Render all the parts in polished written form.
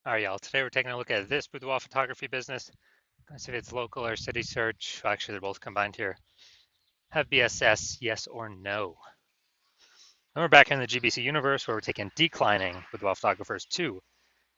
All right, y'all. Today we're taking a look at this boudoir photography business. Let's see if it's local or city search. Well, actually, they're both combined here. Have BSS, yes or no? And we're back in the GBC universe where we're taking declining boudoir photographers to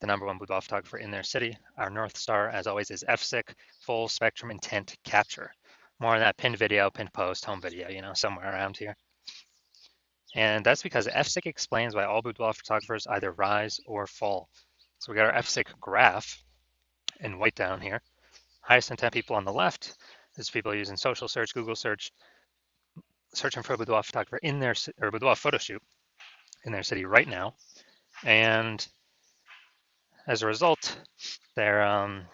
the #1 boudoir photographer in their city. Our North Star, as always, is FSIC, full spectrum intent capture. More on that pinned video, pinned post, home video, somewhere around here. And that's because FSIC explains why all boudoir photographers either rise or fall. So we got our FSIC graph in white down here. Highest intent people on the left is people using social search, Google search, searching for a boudoir photographer in their or boudoir photo shoot in their city right now. And as a result, they're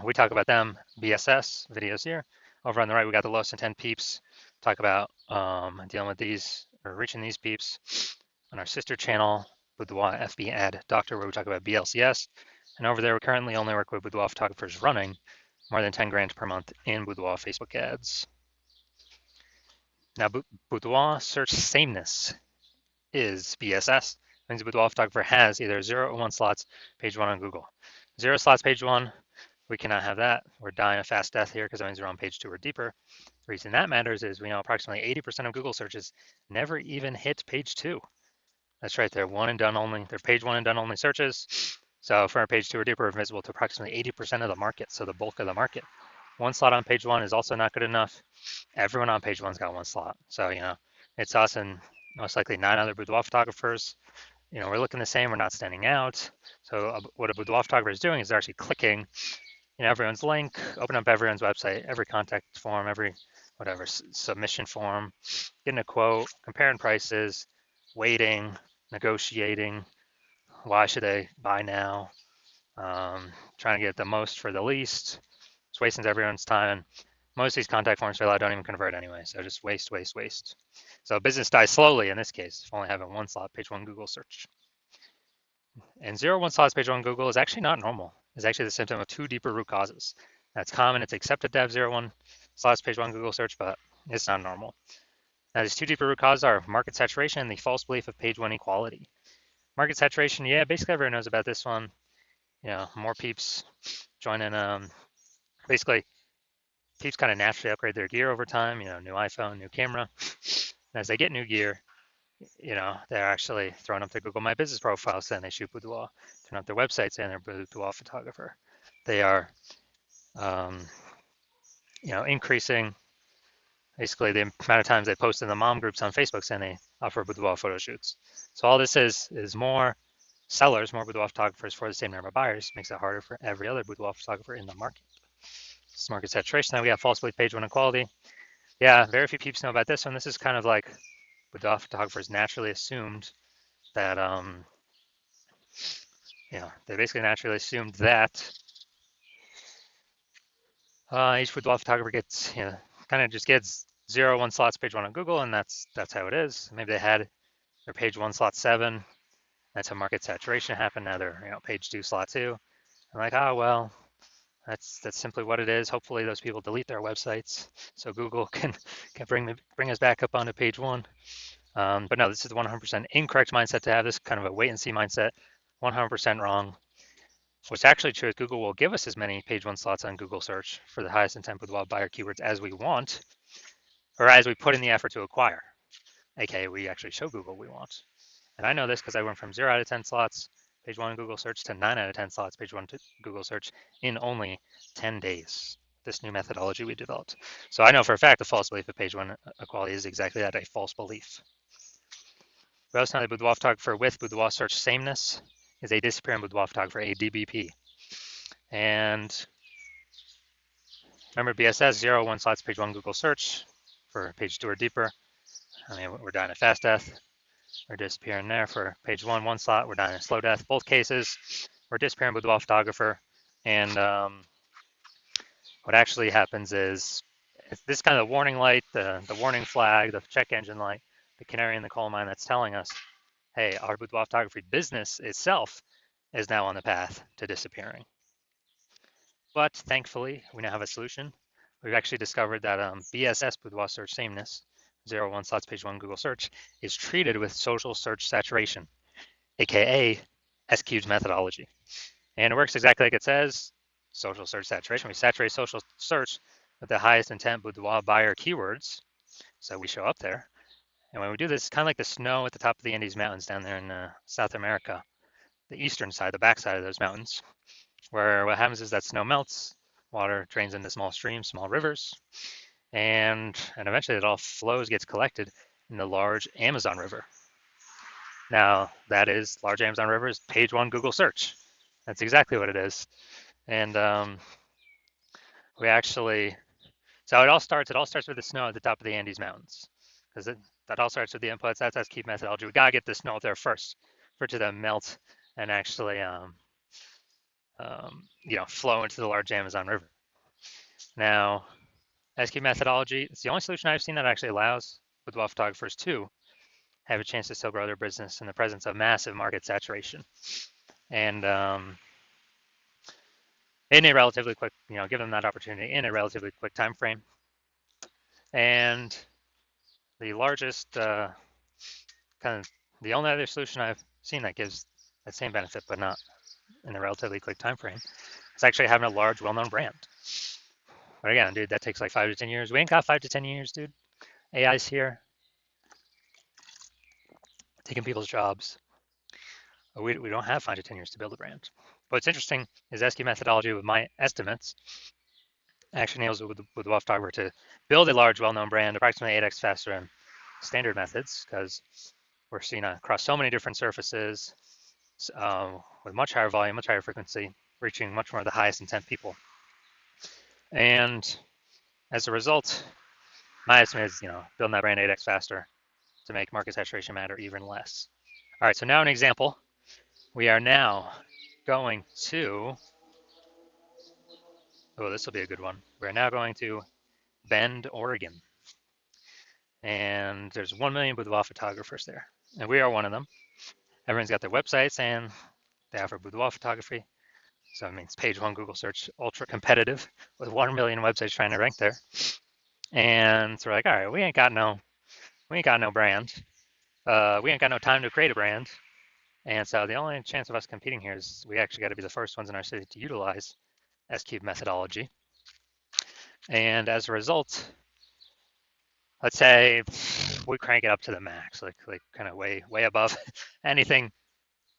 we talk about them, BSS videos here. Over on the right, we got the lowest intent peeps. Talk about dealing with these or reaching these peeps on our sister channel, Boudoir FB Ad Doctor, where we talk about BLCS. And over there, we currently only work with boudoir photographers running more than 10 grand per month in boudoir Facebook ads. Now, boudoir search sameness is BSS. Means a boudoir photographer has either 0 or 1 slots, page 1 on Google. 0 slots, page 1, we cannot have that. We're dying a fast death here because that means we're on page 2 or deeper. The reason that matters is we know approximately 80% of Google searches never even hit page 2. That's right, they're one and done only. They're page 1 and done only searches. So for our page 2 or deeper, we're visible to approximately 80% of the market, so the bulk of the market. 1 slot on page 1 is also not good enough. Everyone on page 1's got 1 slot. So, it's us and most likely 9 other boudoir photographers. We're looking the same, we're not standing out. So what a boudoir photographer is doing is they're actually clicking everyone's link, open up everyone's website, every contact form, every whatever submission form, getting a quote, comparing prices, waiting, negotiating. Why should I buy now? Trying to get the most for the least. It's wasting everyone's time. And most of these contact forms for don't even convert anyway. So just waste, waste, waste. So business dies slowly in this case, if only having 1 slot, page 1 Google search. And 0 1 slots, page 1 Google is actually not normal. It's actually the symptom of 2 deeper root causes. That's common. It's accepted to have 0 1 slots, page 1 Google search, but it's not normal. Now, these 2 deeper root causes are market saturation and the false belief of page 1 equality. Market saturation, yeah, basically everyone knows about this one. More peeps joining. Basically, peeps kind of naturally upgrade their gear over time. New iPhone, new camera. And as they get new gear, they're actually throwing up their Google My Business profile saying they shoot boudoir, throwing up their website saying they're a boudoir photographer. They are, increasing basically the amount of times they post in the mom groups on Facebook saying they offer boudoir photo shoots. So all this is more sellers, more boudoir photographers for the same number of buyers, makes it harder for every other boudoir photographer in the market. This is market saturation. Then we have false belief page 1 equality. Yeah, very few peeps know about this one. This is kind of like boudoir photographers naturally assumed that, they basically naturally assumed that each boudoir photographer gets, kind of just gets 0 1 slots, page 1 on Google, and that's how it is. Maybe they had their page 1 slot 7. That's how market saturation happened. Now they're, page 2 slot 2. I'm like, oh well, that's simply what it is. Hopefully those people delete their websites so Google can bring us back up onto page 1. But no, this is the 100% incorrect mindset to have. This kind of a wait and see mindset. 100% wrong. What's actually true is Google will give us as many page 1 slots on Google search for the highest intent boudoir buyer keywords as we want, or as we put in the effort to acquire. AKA, we actually show Google we want. And I know this because I went from 0 out of 10 slots, page 1 Google search, to 9 out of 10 slots, page 1 to Google search in only 10 days. This new methodology we developed. So I know for a fact the false belief of page 1 equality is exactly that, a false belief. We also know the boudoir photographer with boudoir search sameness is a disappearing boudoir photographer, a DBP. And remember BSS, 0 1 slots, page 1 Google search for page 2 or deeper. I mean, we're dying a fast death. We're disappearing there for page 1 1 slot. We're dying a slow death. Both cases, we're disappearing boudoir photographer. And what actually happens is this kind of warning light, the warning flag, the check engine light, the canary in the coal mine that's telling us, hey, our boudoir photography business itself is now on the path to disappearing. But thankfully, we now have a solution. We've actually discovered that BSS, boudoir search sameness, 0 1 slots, page 1 Google search, is treated with social search saturation, aka S-Cube's methodology. And it works exactly like it says, social search saturation. We saturate social search with the highest intent boudoir buyer keywords. So we show up there. And when we do this, it's kind of like the snow at the top of the Andes Mountains down there in South America, the eastern side, the backside of those mountains, where what happens is that snow melts, water drains into small streams, small rivers, and eventually it all flows, gets collected in the large Amazon River. Now, that is large Amazon River is page one Google search. That's exactly what it is. And we actually, so it all starts with the snow at the top of the Andes Mountains, because that all starts with the inputs. That's key methodology. We gotta get the snow there first for it to then melt and actually, flow into the large Amazon River. Now, SQ methodology, it's the only solution I've seen that actually allows boudoir photographers to have a chance to still grow their business in the presence of massive market saturation. And in a relatively quick, give them that opportunity in a relatively quick time frame. And the largest, kind of the only other solution I've seen that gives that same benefit, but not in a relatively quick time frame, is actually having a large, well-known brand. But again, dude, that takes like 5 to 10 years. We ain't got 5 to 10 years, dude. AI's here, taking people's jobs. We don't have 5 to 10 years to build a brand. But what's interesting is SQ methodology with my estimates actually enables with Boudoir photographer to build a large, well-known brand approximately 8x faster than standard methods, because we're seeing across so many different surfaces with much higher volume, much higher frequency, reaching much more of the highest intent people. And as a result, my estimate is, building that brand 8x faster to make market saturation matter even less. All right, so now an example. We are now going to, this will be a good one. We're now going to Bend, Oregon. And there's 1 million boudoir photographers there. And we are one of them. Everyone's got their websites and they offer boudoir photography. So it means page one Google search, ultra competitive with 1 million websites trying to rank there. And so we're like, all right, we ain't got no brand. We ain't got no time to create a brand. And so the only chance of us competing here is we actually got to be the first ones in our city to utilize S-Cube methodology. And as a result, let's say we crank it up to the max, like kind of way above anything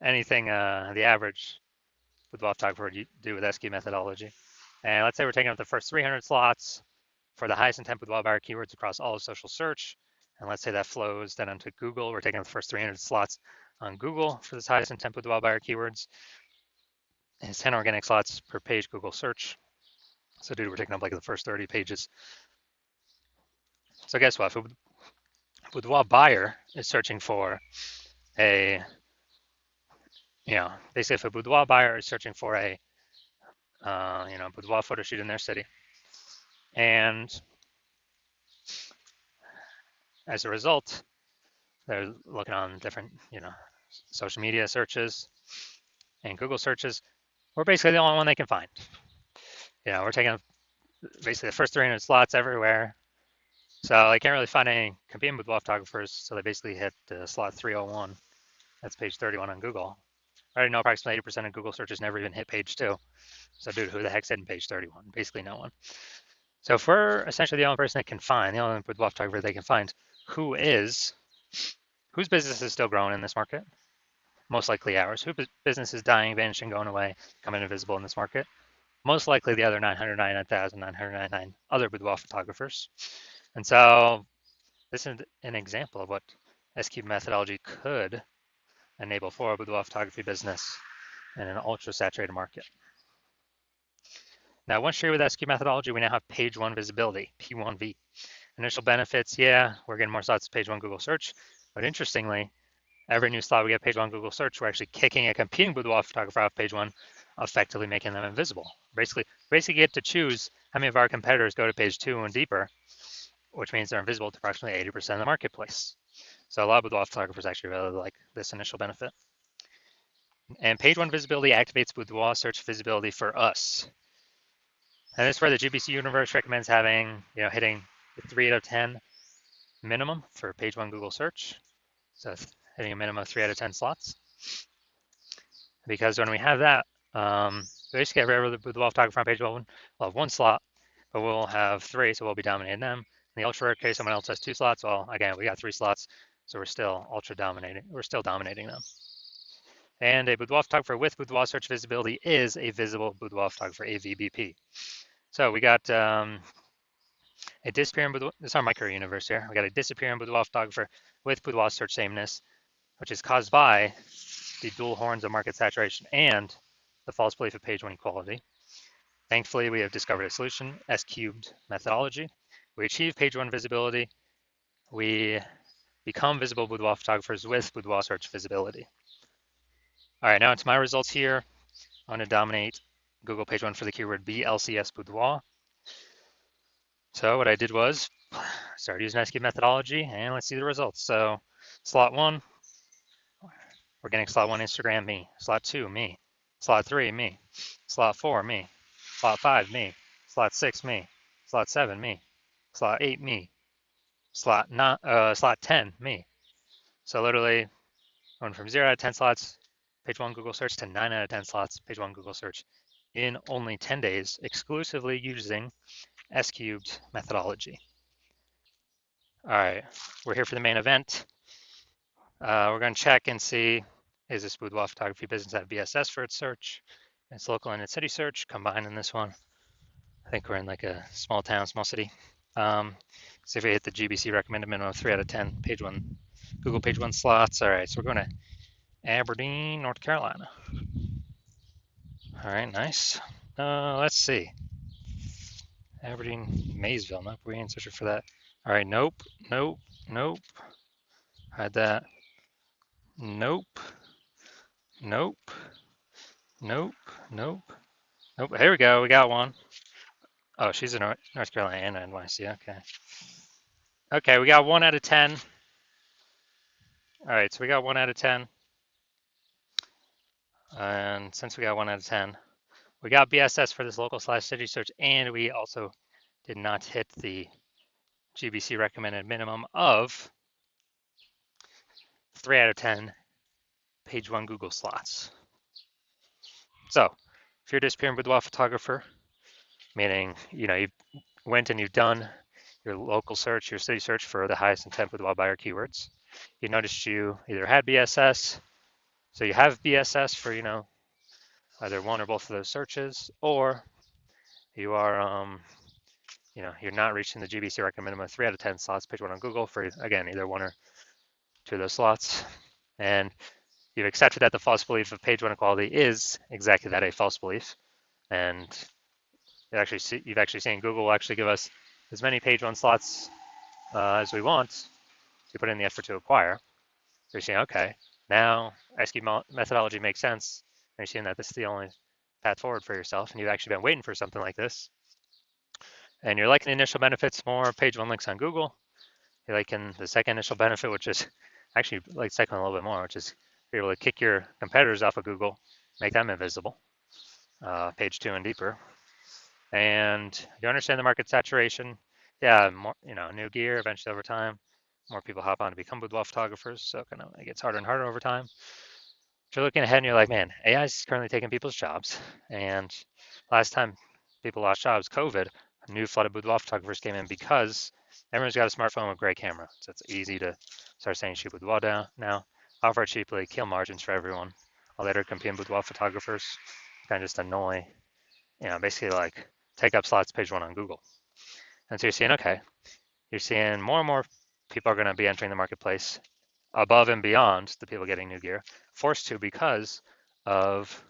the average boudoir photographer would do with S-Cube methodology. And let's say we're taking up the first 300 slots for the highest intent boudoir buyer keywords across all of social search. And let's say that flows then onto Google. We're taking up the first 300 slots on Google for the highest intent boudoir buyer keywords. And it's 10 organic slots per page Google search. So dude, we're taking up like the first 30 pages. So guess what? If a boudoir buyer is searching for basically if a boudoir buyer is searching for a boudoir photo shoot in their city, and as a result, they're looking on different, social media searches and Google searches, we're basically the only one they can find. We're taking basically the first 300 slots everywhere. So they can't really find any competing boudoir photographers. So they basically hit slot 301. That's page 31 on Google. I already know approximately 80% of Google searches never even hit page 2. So dude, who the heck's hitting page 31? Basically no one. So if we're essentially the only person they can find, the only boudoir photographer they can find, whose business is still growing in this market? Most likely ours. Whose business is dying, vanishing, going away, becoming invisible in this market? Most likely the other 999,999 other boudoir photographers. And so this is an example of what S-Cube methodology could enable for a boudoir photography business in an ultra-saturated market. Now, once shared with S-Cube methodology, we now have page one visibility, P1V. Initial benefits, yeah, we're getting more slots to page one Google search, but interestingly, every new slot we get page one Google search, we're actually kicking a competing boudoir photographer off page one, effectively making them invisible. Basically get to choose how many of our competitors go to page 2 and deeper, which means they're invisible to approximately 80% of the marketplace. So a lot of boudoir photographers actually really like this initial benefit. And page one visibility activates boudoir search visibility for us. And this is where the GBC universe recommends having, hitting the 3 out of 10 minimum for page one Google search. So hitting a minimum of 3 out of 10 slots. Because when we have that, Basically, every other Boudoir photographer on page one will have one slot, but we'll have three, so we'll be dominating them. In the ultra rare case, someone else has two slots. Well, again, we got three slots, so we're still ultra dominating. We're still dominating them. And a boudoir photographer with boudoir search visibility is a visible boudoir photographer, a VBP. So we got a disappearing boudoir. This is our micro universe here. We got a disappearing boudoir photographer with boudoir search sameness, which is caused by the dual horns of market saturation and the false belief of page one equality. Thankfully, we have discovered a solution, S-cubed methodology. We achieve page one visibility. We become visible boudoir photographers with boudoir search visibility. All right, now it's my results here. I'm going to dominate Google page one for the keyword BLCS boudoir. So what I did was start using S-cubed methodology, and let's see the results. So slot one, we're getting slot one Instagram, me. Slot two, me. Slot three, me. Slot four, me. Slot five, me. Slot six, me. Slot seven, me. Slot eight, me. Slot 10, me. So literally going from 0 out of 10 slots, page one Google search, to 9 out of 10 slots, page one Google search in only 10 days, exclusively using S-cubed methodology. All right, we're here for the main event. We're going to check and see, is this boudoir photography business have BSS for its search? It's local and its city search combined in this one. I think we're in like a small town, small city. So if we hit the GBC recommended minimum of 3 out of 10 page one, Google page one slots. All right, so we're going to Aberdeen, North Carolina. All right, nice. Let's see. Aberdeen, Maysville. Nope, we ain't searching for that. All right, nope, nope, nope. Had that. Nope, nope, nope, nope, nope. Here we go. We got one. Oh, she's in North Carolina and NYC. Okay. Okay, we got 1 out of 10. All right, so we got 1 out of 10. And since we got 1 out of 10, we got BSS for this local/city search, and we also did not hit the GBC recommended minimum of 3 out of 10 page one Google slots. So if you're a disappearing boudoir photographer, meaning you went and you've done your local search, your city search for the highest intent boudoir buyer keywords, you noticed you either had BSS, so you have BSS for either one or both of those searches, or you are you're not reaching the GBC recommended minimum of 3 out of 10 slots page one on Google for again either one or two of those slots, and you've accepted that the false belief of page one equality is exactly that, a false belief, and you've actually seen Google will actually give us as many page one slots as we want to put in the effort to acquire. So you're saying, okay, now S-cubed methodology makes sense, and you're seeing that this is the only path forward for yourself, and you've actually been waiting for something like this, and you're liking the initial benefits, more page one links on Google. You're liking the second initial benefit, which is actually like second a little bit more, which is be able to kick your competitors off of Google, make them invisible, page two and deeper. And you understand the market saturation. Yeah, more, new gear eventually over time. More people hop on to become boudoir photographers, so it gets harder and harder over time. But you're looking ahead and you're like, man, AI is currently taking people's jobs. And last time people lost jobs, COVID, a new flood of boudoir photographers came in because everyone's got a smartphone with great camera. So it's easy to start saying shoot boudoir down now. Offer cheaply, kill margins for everyone. I'll later compete boudoir photographers, kind of just annoy, basically like take up slots page one on Google. And so you're seeing, okay, you're seeing more and more people are going to be entering the marketplace above and beyond the people getting new gear, forced to because of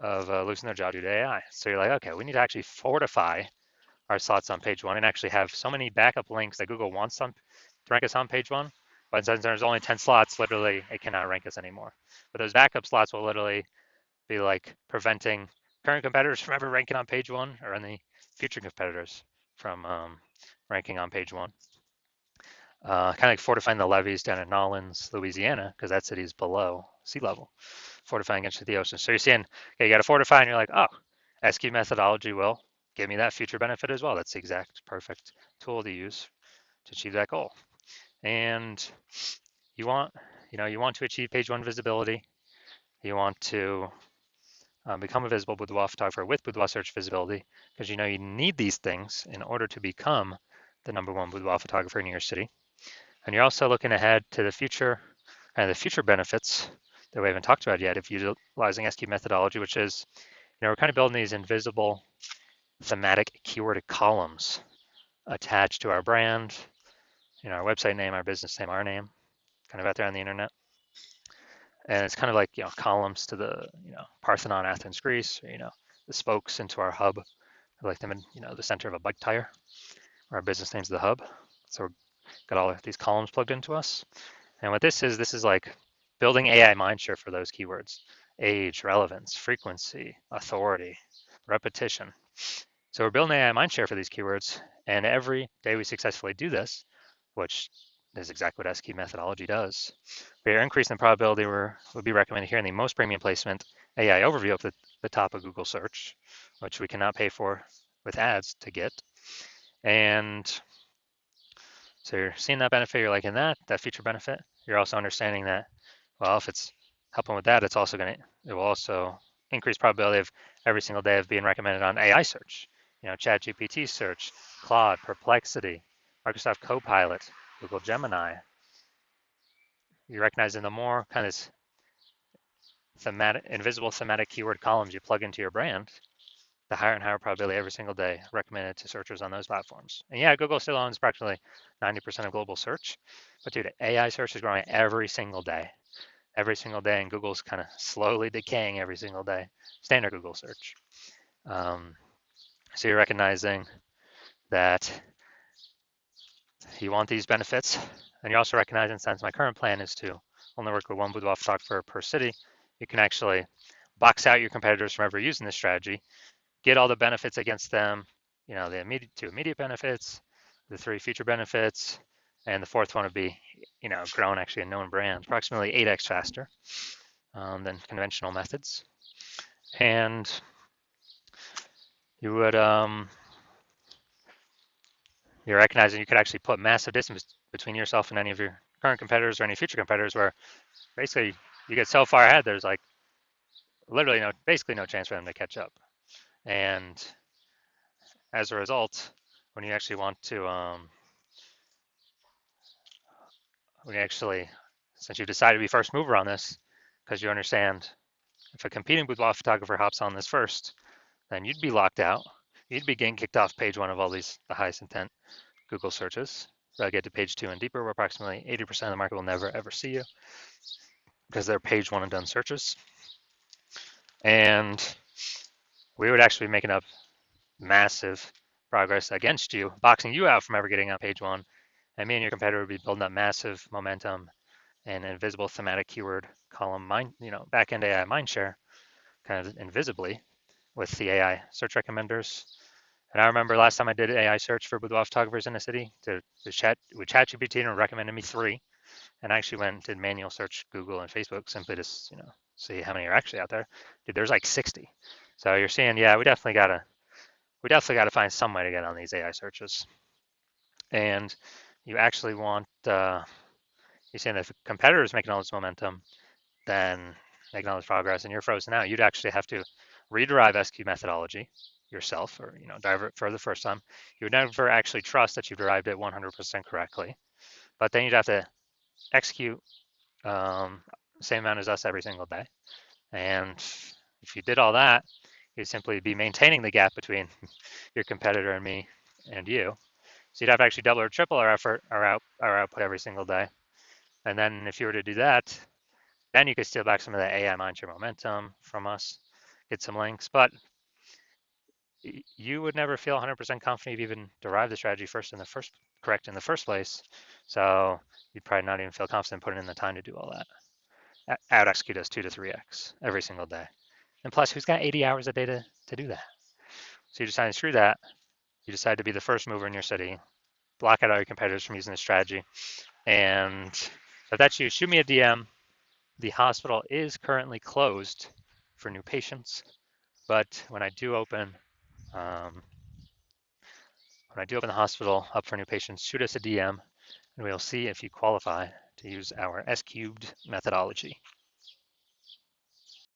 losing their job due to AI. So you're like, okay, we need to actually fortify our slots on page one and actually have so many backup links that Google wants to rank us on page one. But since there's only 10 slots, literally, it cannot rank us anymore. But those backup slots will literally be like preventing current competitors from ever ranking on page one, or any future competitors from ranking on page one. Kind of like fortifying the levees down in Nolens, Louisiana, because that city is below sea level, fortifying against the ocean. So you're seeing, okay, you got to fortify, and you're like, oh, S-cubed methodology will give me that future benefit as well. That's the exact perfect tool to use to achieve that goal. And you want to achieve page one visibility. You want to become a visible boudoir photographer with boudoir search visibility, because you know you need these things in order to become the #1 boudoir photographer in your city. And you're also looking ahead to the future and the future benefits that we haven't talked about yet of utilizing SQ methodology, which is, we're kind of building these invisible thematic keyword columns attached to our brand, our website name, our business name, our name, kind of out there on the internet. And it's kind of like, columns to the, Parthenon, Athens, Greece, or, the spokes into our hub. I like them in, the center of a bike tire. Our business name's the hub. So we've got all of these columns plugged into us. And what this is like building AI mindshare for those keywords: age, relevance, frequency, authority, repetition. So we're building AI mindshare for these keywords, and every day we successfully do this, which is exactly what SQ methodology does, we are increasing the probability we'll be recommended here in the most premium placement AI overview at the top of Google search, which we cannot pay for with ads to get. And so you're seeing that benefit, you're liking that feature benefit. You're also understanding that, well, if it's helping with that, it will also increase probability of every single day of being recommended on AI search, ChatGPT search, Claude, Perplexity, Microsoft Copilot, Google Gemini. You're recognizing the more kind of invisible thematic keyword columns you plug into your brand, the higher and higher probability every single day recommended to searchers on those platforms. And yeah, Google still owns approximately 90% of global search, but dude, AI search is growing every single day, and Google's kind of slowly decaying every single day. Standard Google search. So you're recognizing that you want these benefits, and you're also recognizing, since my current plan is to only work with one boudoir photographer per city, you can actually box out your competitors from ever using this strategy, get all the benefits against them, the two immediate benefits, the 3 future benefits, and the 4th one would be, grown actually a known brand, approximately 8x faster than conventional methods. And you would, you're recognizing you could actually put massive distance between yourself and any of your current competitors or any future competitors, where basically you get so far ahead, there's like literally basically no chance for them to catch up. And as a result, when you actually want to, since you decided to be first mover on this, because you understand if a competing boudoir photographer hops on this first, then you'd be locked out. You'd be getting kicked off page 1 of all the highest intent Google searches. They'll get to page 2 and deeper, where approximately 80% of the market will never ever see you because they're page 1 and done searches. And we would actually be making up massive progress against you, boxing you out from ever getting on page 1. And me and your competitor would be building up massive momentum and invisible thematic keyword column backend AI mindshare, kind of invisibly, with the AI search recommenders. And I remember last time I did AI search for boudoir photographers in a city with ChatGPT, and recommended me 3. And I actually went and did manual search Google and Facebook simply to see how many are actually out there. Dude, there's like 60. So you're seeing, yeah, we definitely gotta find some way to get on these AI searches. And you actually want, you're saying that if a competitor is making all this momentum, then making all this progress, and you're frozen out, you'd actually have to rederive SQ methodology yourself, or dive it for the first time. You would never actually trust that you've derived it 100% correctly, but then you'd have to execute same amount as us every single day. And if you did all that, you'd simply be maintaining the gap between your competitor and me and you. So you'd have to actually double or triple our effort, our output every single day. And then if you were to do that, then you could steal back some of the AI mindshare momentum from us, get some links, but you would never feel 100% confident you've even derived the strategy correct in the first place. So you'd probably not even feel confident putting in the time to do all that. Out execute us 2 to 3x every single day. And plus, who's got 80 hours a day to do that? So you decide to screw that. You decide to be the first mover in your city, block out all your competitors from using this strategy. And if that's you, shoot me a DM. The hospital is currently closed for new patients, but when I do open the hospital up for new patients, shoot us a DM, and we'll see if you qualify to use our S cubed methodology.